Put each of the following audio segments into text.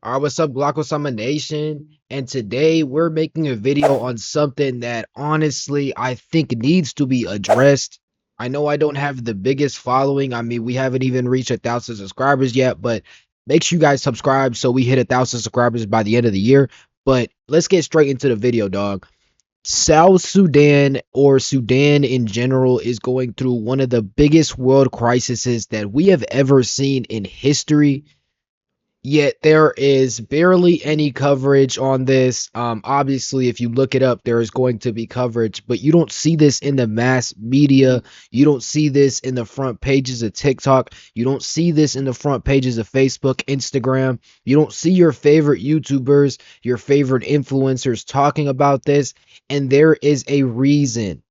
Alright, what's up, Glaucosama Nation? And today we're making a video on something that honestly I think needs to be addressed. I know I don't have the biggest following. I mean, we haven't even reached 1,000 subscribers yet, but make sure you guys subscribe so we hit 1,000 subscribers by the end of the year. But let's get straight into the video, dog. South Sudan, or Sudan in general, is going through one of the biggest world crises that we have ever seen in history. Yet there is barely any coverage on this. Obviously, if you look it up, there is going to be coverage, but you don't see this in the mass media. You don't see this in the front pages of TikTok. You don't see this in the front pages of Facebook, Instagram. You don't see your favorite YouTubers, your favorite influencers talking about this, and there is a reason.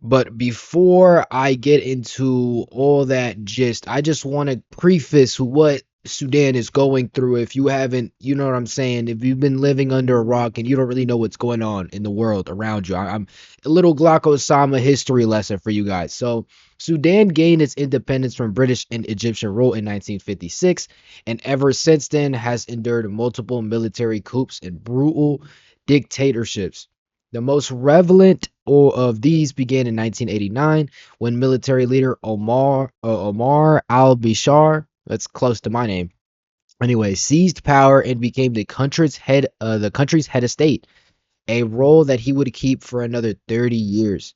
But before I get into all that gist, I just want to preface what Sudan is going through. If you haven't, you know what I'm saying. If you've been living under a rock and you don't really know what's going on in the world around you, I'm a little Glauco Sama history lesson for you guys. So, Sudan gained its independence from British and Egyptian rule in 1956, and ever since then has endured multiple military coups and brutal dictatorships. The most relevant of these began in 1989 when military leader Omar al-Bashir, that's close to my name, anyway, seized power and became the country's head of state, a role that he would keep for another 30 years.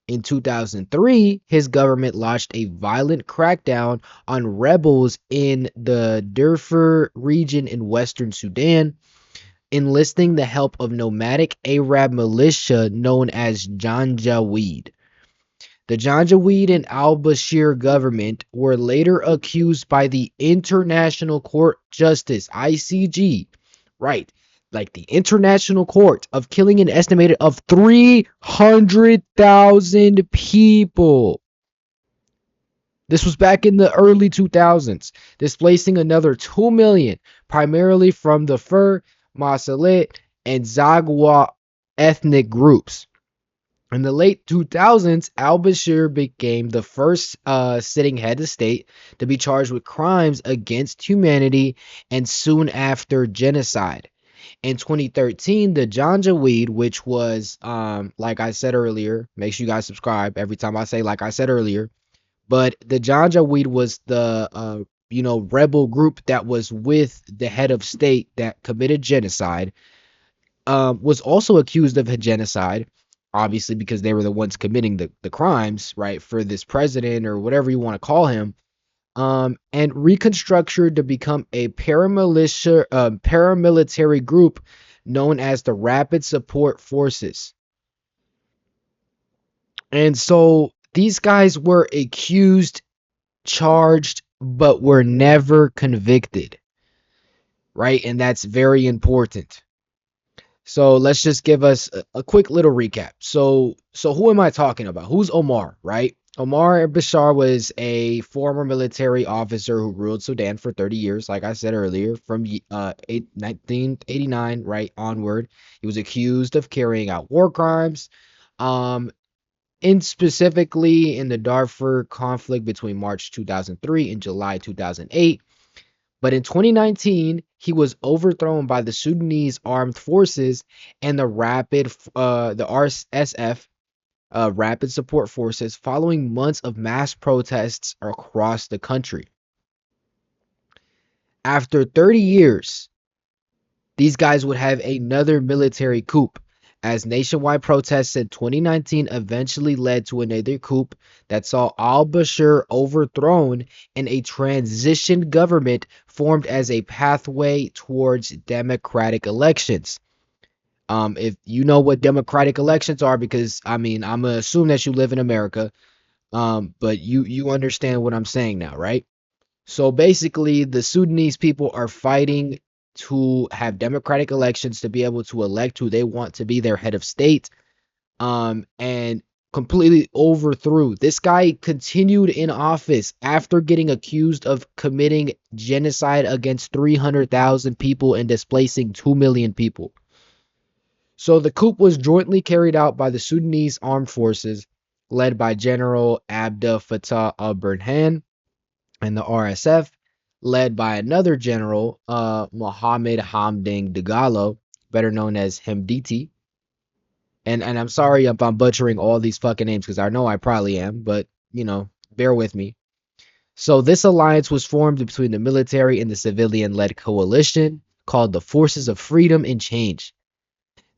In 2003, his government launched a violent crackdown on rebels in the Darfur region in western Sudan, enlisting the help of nomadic Arab militia known as Janjaweed. The Janjaweed and al-Bashir government were later accused by the International Court Justice, ICJ, right, like the International Court, of killing an estimated of 300,000 people. This was back in the early 2000s, displacing another 2 million, primarily from the Fur, Masalit, and Zagwa ethnic groups. In the late 2000s, al-Bashir became the first sitting head of state to be charged with crimes against humanity and soon after genocide. In 2013, the Janjaweed, which was, like I said earlier, make sure you guys subscribe every time I say like I said earlier, but the Janjaweed was the rebel group that was with the head of state that committed genocide. Was also accused of a genocide, obviously because they were the ones committing the crimes, right, for this president or whatever you want to call him. And reconstructed to become a paramilitary group known as the Rapid Support Forces. And so these guys were accused, charged, but were never convicted, right? And that's very important. So let's just give us a quick little recap. So who am I talking about? Who's Omar, right? Omar al-Bashir was a former military officer who ruled Sudan for 30 years, like I said earlier, from 1989 right onward. He was accused of carrying out war crimes, um, in specifically in the Darfur conflict between March 2003 and July 2008. But in 2019, he was overthrown by the Sudanese armed forces and the RSF, Rapid Support Forces, following months of mass protests across the country. After 30 years, these guys would have another military coup, as nationwide protests in 2019 eventually led to another coup that saw al-Bashir overthrown and a transition government formed as a pathway towards democratic elections. If you know what democratic elections are, because I mean, I'm gonna assume that you live in America, but you understand what I'm saying now, right? So basically, the Sudanese people are fighting to have democratic elections to be able to elect who they want to be their head of state, and completely overthrew. This guy continued in office after getting accused of committing genocide against 300,000 people and displacing 2 million people. So the coup was jointly carried out by the Sudanese armed forces, led by General Abdel Fattah al-Burhan and the RSF, led by another general, Mohammed Hamdan Dagalo, better known as Hemditi. And I'm sorry if I'm butchering all these fucking names because I know I probably am, but bear with me. So this alliance was formed between the military and the civilian-led coalition called the Forces of Freedom and Change.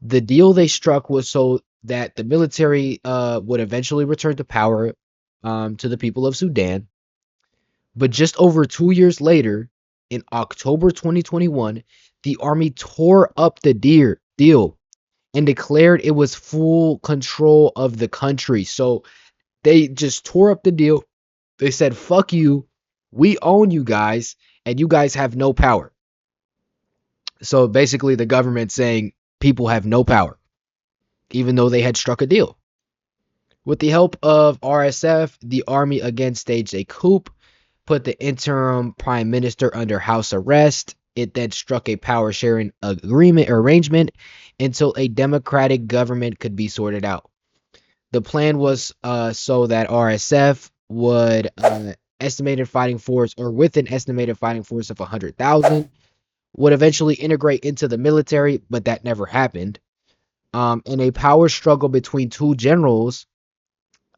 The deal they struck was so that the military would eventually return to power to the people of Sudan. But just over 2 years later, in October 2021, the army tore up the deal and declared it was full control of the country. So they just tore up the deal. They said, fuck you. We own you guys, and you guys have no power. So basically, the government saying people have no power, even though they had struck a deal. With the help of RSF, the army again staged a coup, put the interim prime minister under house arrest. It then struck a power sharing agreement arrangement until a democratic government could be sorted out. The plan was so that RSF would estimated fighting force, or with an estimated fighting force of 100,000, would eventually integrate into the military, but that never happened. In a power struggle between two generals,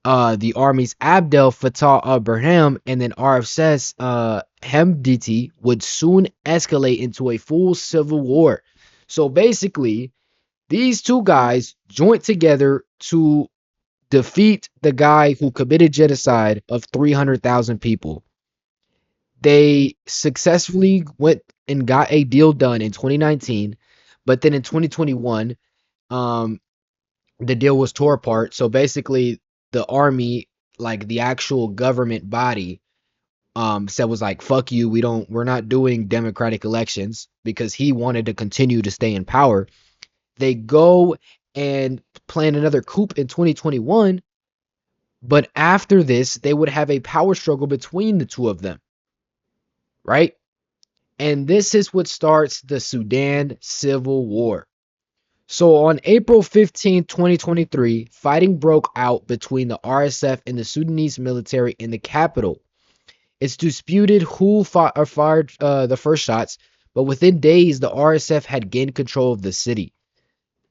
the army's Abdel Fattah al-Burhan and then RSS Hemditi would soon escalate into a full civil war. So basically, these two guys joined together to defeat the guy who committed genocide of 300,000 people. They successfully went and got a deal done in 2019, but then in 2021, um, the deal was tore apart. So basically, the army, like the actual government body, said was like, "Fuck you, we're not doing democratic elections," because he wanted to continue to stay in power. They go and plan another coup in 2021, but after this, they would have a power struggle between the two of them, right? And this is what starts the Sudan Civil War. So on April 15, 2023, fighting broke out between the RSF and the Sudanese military in the capital. It's disputed who fired the first shots, but within days, the RSF had gained control of the city.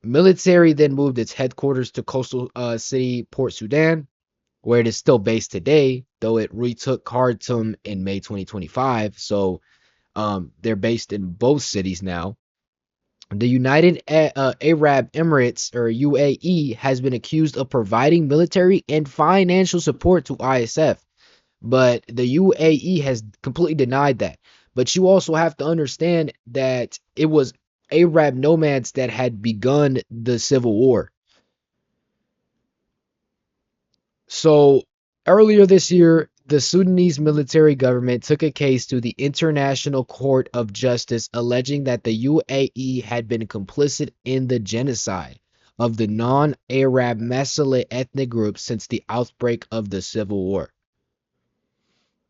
Military then moved its headquarters to coastal city Port Sudan, where it is still based today, though it retook Khartoum in May 2025. So they're based in both cities now. The United Arab Emirates, or UAE, has been accused of providing military and financial support to ISF, but the UAE has completely denied that. But you also have to understand that it was Arab nomads that had begun the civil war. So earlier this year, the Sudanese military government took a case to the International Court of Justice alleging that the UAE had been complicit in the genocide of the non-Arab Masalit ethnic groups since the outbreak of the civil war.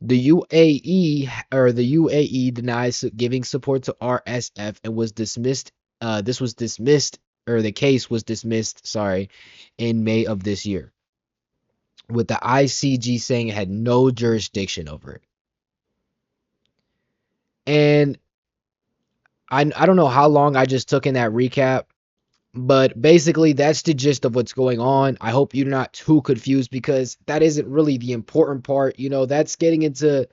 The UAE denies giving support to RSF and was dismissed. This was dismissed, or the case was dismissed, sorry, in May of this year, with the ICJ saying it had no jurisdiction over it. And I don't know how long I just took in that recap, but basically that's the gist of what's going on. I hope you're not too confused because that isn't really the important part. That's getting into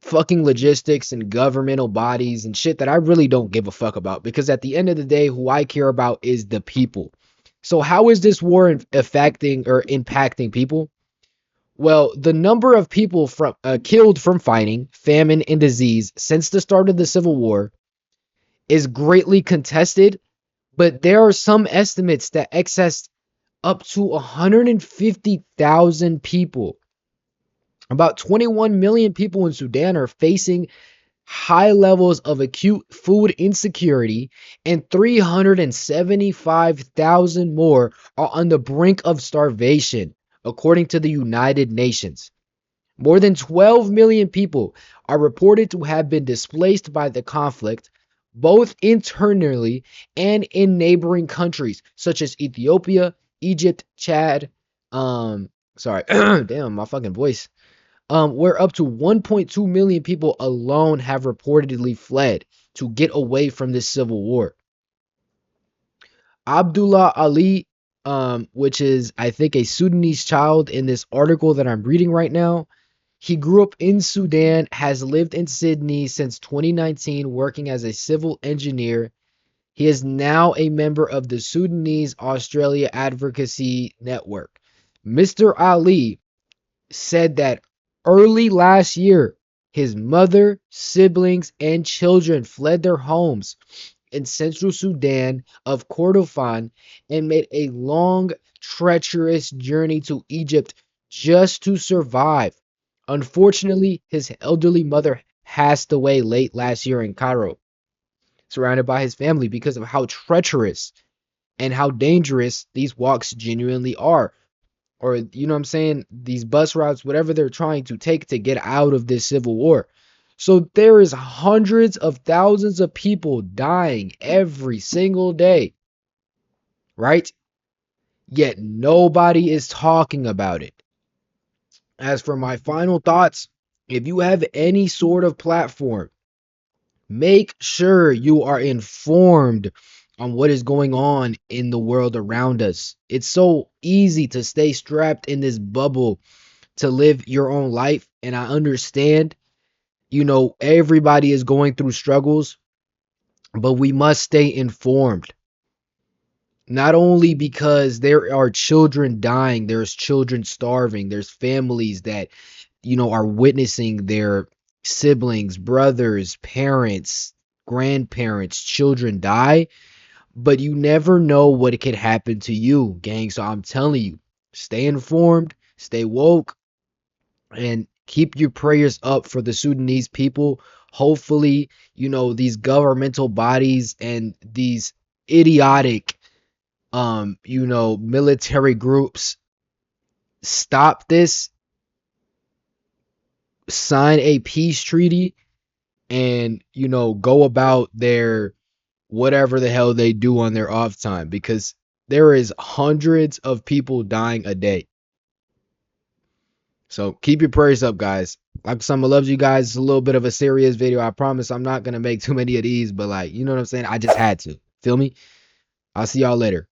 fucking logistics and governmental bodies and shit that I really don't give a fuck about, because at the end of the day, who I care about is the people. So how is this war affecting or impacting people? Well, the number of people killed from fighting, famine, and disease since the start of the Civil War is greatly contested, but there are some estimates that excess up to 150,000 people. About 21 million people in Sudan are facing high levels of acute food insecurity, and 375,000 more are on the brink of starvation, according to the United Nations. More than 12 million people are reported to have been displaced by the conflict, both internally and in neighboring countries such as Ethiopia, Egypt, Chad, sorry, damn, my fucking voice. where up to 1.2 million people alone have reportedly fled to get away from this civil war. Abdullah Ali, which is, I think, a Sudanese child in this article that I'm reading right now. He grew up in Sudan, has lived in Sydney since 2019, working as a civil engineer. He is now a member of the Sudanese Australia Advocacy Network. Mr. Ali said that early last year, his mother, siblings, and children fled their homes in central Sudan of Kordofan and made a long, treacherous journey to Egypt just to survive. Unfortunately, his elderly mother passed away late last year in Cairo, surrounded by his family because of how treacherous and how dangerous these walks genuinely are. Or, you know what I'm saying? These bus routes, whatever they're trying to take to get out of this civil war. So there is hundreds of thousands of people dying every single day, right? Yet nobody is talking about it. As for my final thoughts, if you have any sort of platform, make sure you are informed on what is going on in the world around us. It's so easy to stay strapped in this bubble to live your own life. And I understand, everybody is going through struggles, but we must stay informed. Not only because there are children dying, there's children starving, there's families that, are witnessing their siblings, brothers, parents, grandparents, children die, but you never know what could happen to you, gang. So I'm telling you, stay informed, stay woke, and keep your prayers up for the Sudanese people. Hopefully, these governmental bodies and these idiotic military groups stop this, sign a peace treaty, and go about their whatever the hell they do on their off time, because there is hundreds of people dying a day. So keep your prayers up, guys. Like some, I love you guys. It's a little bit of a serious video. I promise I'm not gonna make too many of these, but like, you know what I'm saying? I just had to. Feel me? I'll see y'all later.